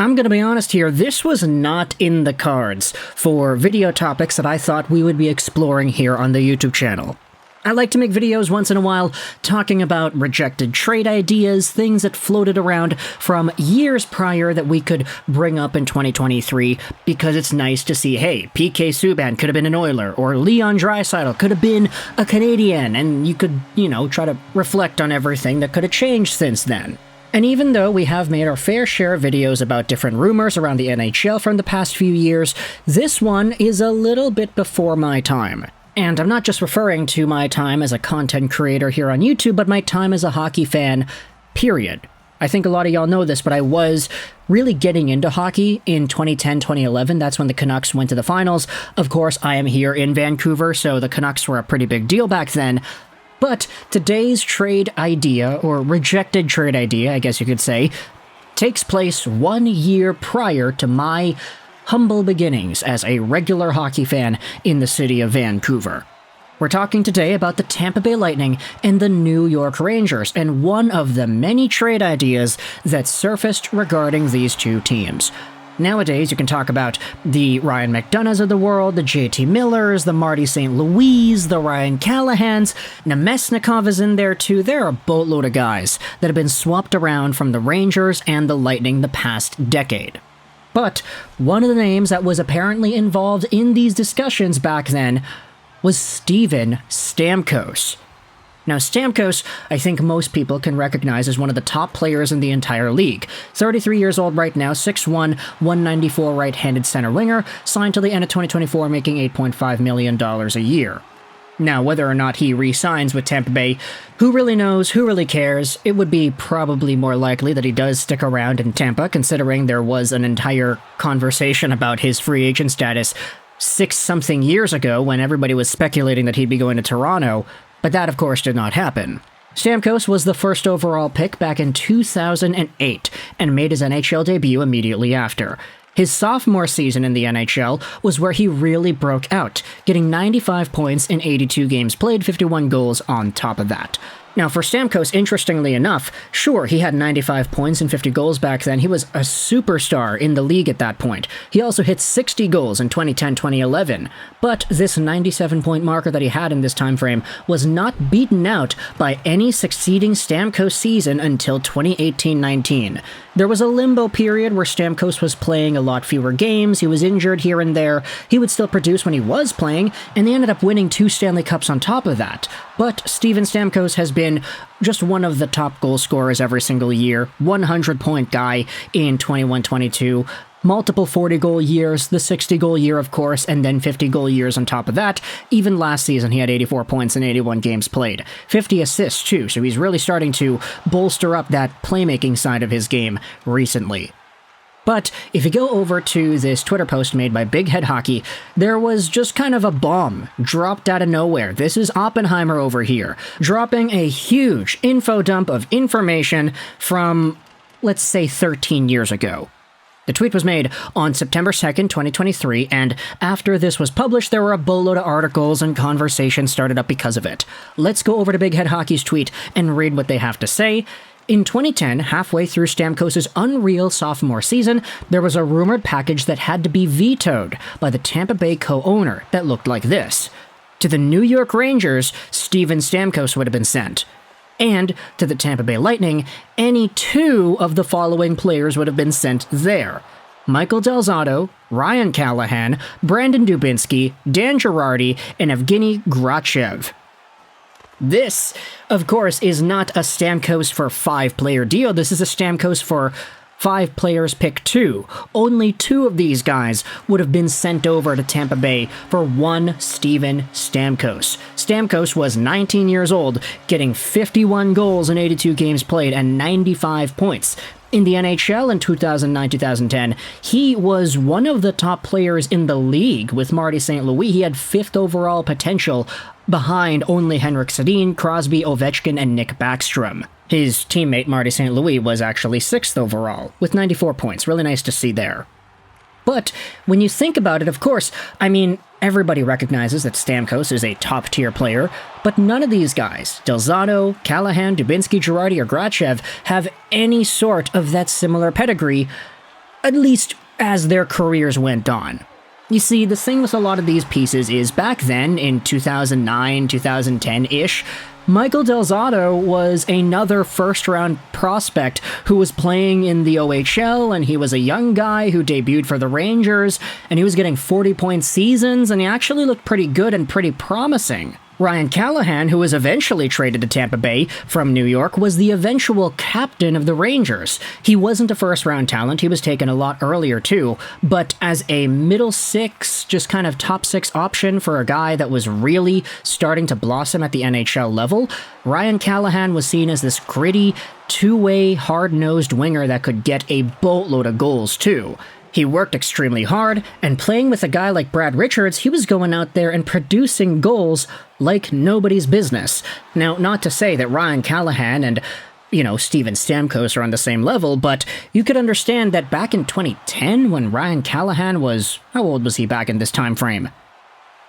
I'm gonna be honest here, this was not in the cards for video topics that I thought we would be exploring here on the YouTube channel. I like to make videos once in a while talking about rejected trade ideas, things that floated around from years prior that we could bring up in 2023, because it's nice to see, hey, PK Subban could have been an Oiler, or Leon Draisaitl could have been a Canadian, and you could, try to reflect on everything that could have changed since then. And even though we have made our fair share of videos about different rumors around the NHL from the past few years, this one is a little bit before my time. And I'm not just referring to my time as a content creator here on YouTube, but my time as a hockey fan, period. I think a lot of y'all know this, but I was really getting into hockey in 2010-2011. That's when the Canucks went to the finals. Of course, I am here in Vancouver, so the Canucks were a pretty big deal back then. But today's trade idea, or rejected trade idea, I guess you could say, takes place 1 year prior to my humble beginnings as a regular hockey fan in the city of Vancouver. We're talking today about the Tampa Bay Lightning and the New York Rangers, and one of the many trade ideas that surfaced regarding these two teams. Nowadays, you can talk about the Ryan McDonoughs of the world, the JT Millers, the Marty St. Louis, the Ryan Callahans. Nemesnikov is in there too. There are a boatload of guys that have been swapped around from the Rangers and the Lightning the past decade. But one of the names that was apparently involved in these discussions back then was Steven Stamkos. Now, Stamkos, I think most people can recognize as one of the top players in the entire league. 33 years old right now, 6'1", 194 right-handed center winger, signed till the end of 2024, making $8.5 million a year. Now, whether or not he re-signs with Tampa Bay, who really knows, who really cares? It would be probably more likely that he does stick around in Tampa, considering there was an entire conversation about his free agent status 6-something years ago when everybody was speculating that he'd be going to Toronto. But that, of course, did not happen. Stamkos was the first overall pick back in 2008 and made his NHL debut immediately after. His sophomore season in the NHL was where he really broke out, getting 95 points in 82 games played, 51 goals on top of that. Now, for Stamkos, interestingly enough, sure, he had 95 points and 50 goals back then. He was a superstar in the league at that point. He also hit 60 goals in 2010-2011. But this 97-point marker that he had in this time frame was not beaten out by any succeeding Stamkos season until 2018-19. There was a limbo period where Stamkos was playing a lot fewer games, he was injured here and there, he would still produce when he was playing, and they ended up winning 2 Stanley Cups on top of that. But Steven Stamkos has been just one of the top goal scorers every single year, 100-point guy in 21-22, multiple 40-goal years, the 60-goal year, of course, and then 50-goal years on top of that. Even last season, he had 84 points in 81 games played. 50 assists, too, so he's really starting to bolster up that playmaking side of his game recently. But if you go over to this Twitter post made by Big Head Hockey, there was just kind of a bomb dropped out of nowhere. This is Oppenheimer over here, dropping a huge info dump of information from, let's say, 13 years ago. The tweet was made on September 2nd, 2023, and after this was published, there were a boatload of articles and conversations started up because of it. Let's go over to Big Head Hockey's tweet and read what they have to say. In 2010, halfway through Stamkos' unreal sophomore season, there was a rumored package that had to be vetoed by the Tampa Bay co-owner that looked like this. To the New York Rangers, Steven Stamkos would have been sent. And to the Tampa Bay Lightning, any 2 of the following players would have been sent there: Michael Del Zotto, Ryan Callahan, Brandon Dubinsky, Dan Girardi, and Evgeny Grachev. This, of course, is not a Stamkos for 5-player deal. This is a Stamkos for 5 players pick 2. Only 2 of these guys would have been sent over to Tampa Bay for one Steven Stamkos. Stamkos was 19 years old, getting 51 goals in 82 games played and 95 points. In the NHL in 2009-2010, he was one of the top players in the league with Marty St. Louis. He had 5th overall potential behind only Henrik Sedin, Crosby, Ovechkin, and Nick Backstrom. His teammate Marty St. Louis was actually 6th overall, with 94 points. Really nice to see there. But when you think about it, of course, I mean, everybody recognizes that Stamkos is a top-tier player, but none of these guys, Del Zotto, Callahan, Dubinsky, Girardi, or Grachev, have any sort of that similar pedigree at least as their careers went on. You see, the thing with a lot of these pieces is back then, in 2009, 2010-ish, Michael Del Zotto was another first-round prospect who was playing in the OHL, and he was a young guy who debuted for the Rangers, and he was getting 40-point seasons, and he actually looked pretty good and pretty promising. Ryan Callahan, who was eventually traded to Tampa Bay from New York, was the eventual captain of the Rangers. He wasn't a first-round talent, he was taken a lot earlier too, but as a middle six, just kind of top six option for a guy that was really starting to blossom at the NHL level, Ryan Callahan was seen as this gritty, two-way, hard-nosed winger that could get a boatload of goals too. He worked extremely hard, and playing with a guy like Brad Richards, he was going out there and producing goals like nobody's business. Now, not to say that Ryan Callahan and, Steven Stamkos are on the same level, but you could understand that back in 2010, when Ryan Callahan was... how old was he back in this time frame?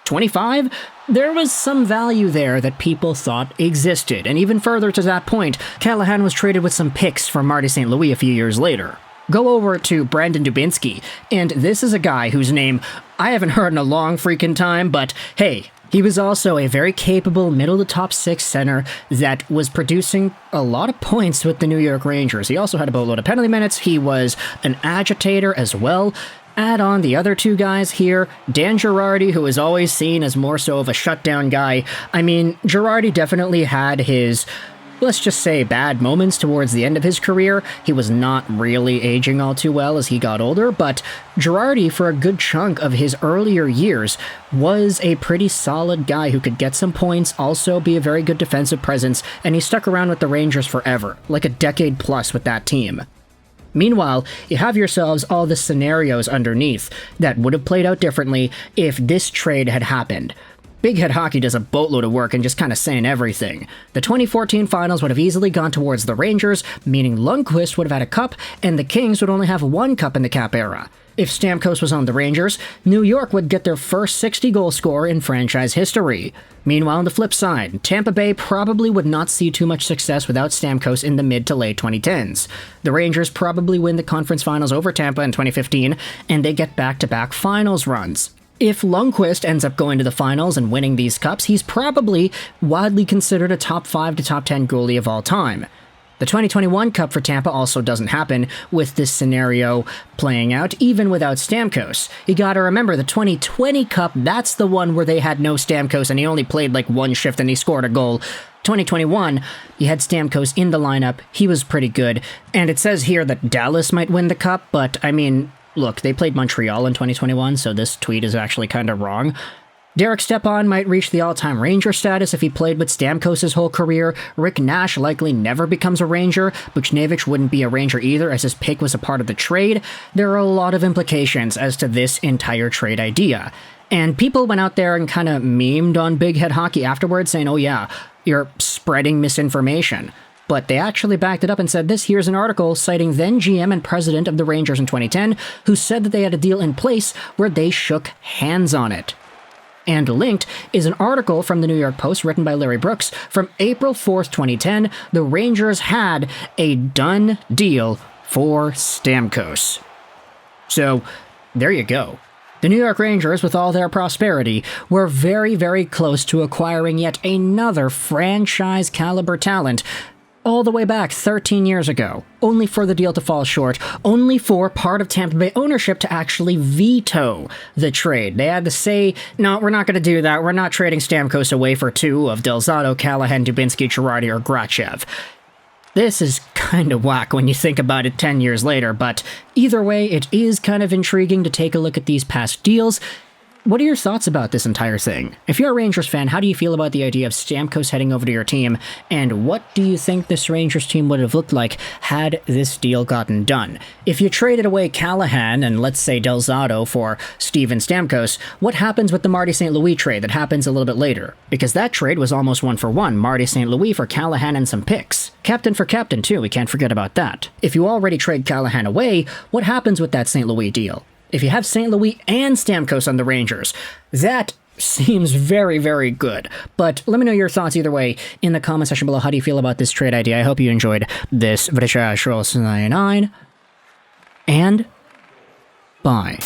25? There was some value there that people thought existed, and even further to that point, Callahan was traded with some picks from Marty St. Louis a few years later. Go over to Brandon Dubinsky, and this is a guy whose name I haven't heard in a long freaking time, but hey, he was also a very capable middle-to-top six center that was producing a lot of points with the New York Rangers. He also had a boatload of penalty minutes. He was an agitator as well. Add on the other two guys here, Dan Girardi, who is always seen as more so of a shutdown guy. I mean, Girardi definitely had his... let's just say bad moments towards the end of his career. He was not really aging all too well as he got older, but Girardi, for a good chunk of his earlier years, was a pretty solid guy who could get some points, also be a very good defensive presence, and he stuck around with the Rangers forever, like a decade plus with that team. Meanwhile, you have yourselves all the scenarios underneath that would have played out differently if this trade had happened. Big Head Hockey does a boatload of work in just kind of saying everything. The 2014 finals would have easily gone towards the Rangers, meaning Lundqvist would have had a cup, and the Kings would only have one cup in the cap era. If Stamkos was on the Rangers, New York would get their first 60-goal scorer in franchise history. Meanwhile, on the flip side, Tampa Bay probably would not see too much success without Stamkos in the mid to late 2010s. The Rangers probably win the conference finals over Tampa in 2015, and they get back-to-back finals runs. If Lundqvist ends up going to the finals and winning these cups, he's probably widely considered a top 5 to top 10 goalie of all time. The 2021 Cup for Tampa also doesn't happen with this scenario playing out, even without Stamkos. You gotta remember, the 2020 Cup, that's the one where they had no Stamkos and he only played like one shift and he scored a goal. 2021, you had Stamkos in the lineup, he was pretty good, and it says here that Dallas might win the Cup, but I mean... look, they played Montreal in 2021, so this tweet is actually kind of wrong. Derek Stepan might reach the all-time Ranger status if he played with Stamkos his whole career. Rick Nash likely never becomes a Ranger. Buchnevich wouldn't be a Ranger either, as his pick was a part of the trade. There are a lot of implications as to this entire trade idea. And people went out there and kind of memed on Big Head Hockey afterwards, saying, oh yeah, you're spreading misinformation. But they actually backed it up and said this. Here's an article citing then GM and president of the Rangers in 2010, who said that they had a deal in place where they shook hands on it. And linked is an article from the New York Post written by Larry Brooks from April 4th, 2010. The Rangers had a done deal for Stamkos. So, there you go. The New York Rangers, with all their prosperity, were very, very close to acquiring yet another franchise-caliber talent all the way back 13 years ago, only for the deal to fall short, only for part of Tampa Bay ownership to actually veto the trade. They had to say, no, we're not going to do that. We're not trading Stamkos away for two of Del Zotto, Callahan, Dubinsky, Girardi, or Grachev. This is kind of whack when you think about it 10 years later, but either way, it is kind of intriguing to take a look at these past deals. What are your thoughts about this entire thing? If you're a Rangers fan, how do you feel about the idea of Stamkos heading over to your team, and what do you think this Rangers team would have looked like had this deal gotten done? If you traded away Callahan and, let's say, Del Zotto for Steven Stamkos, what happens with the Marty St. Louis trade that happens a little bit later? Because that trade was almost 1-for-1, Marty St. Louis for Callahan and some picks. Captain for captain, too, we can't forget about that. If you already trade Callahan away, what happens with that St. Louis deal? If you have St. Louis and Stamkos on the Rangers, that seems very, very good. But let me know your thoughts either way in the comment section below. How do you feel about this trade idea? I hope you enjoyed this video. And Bye.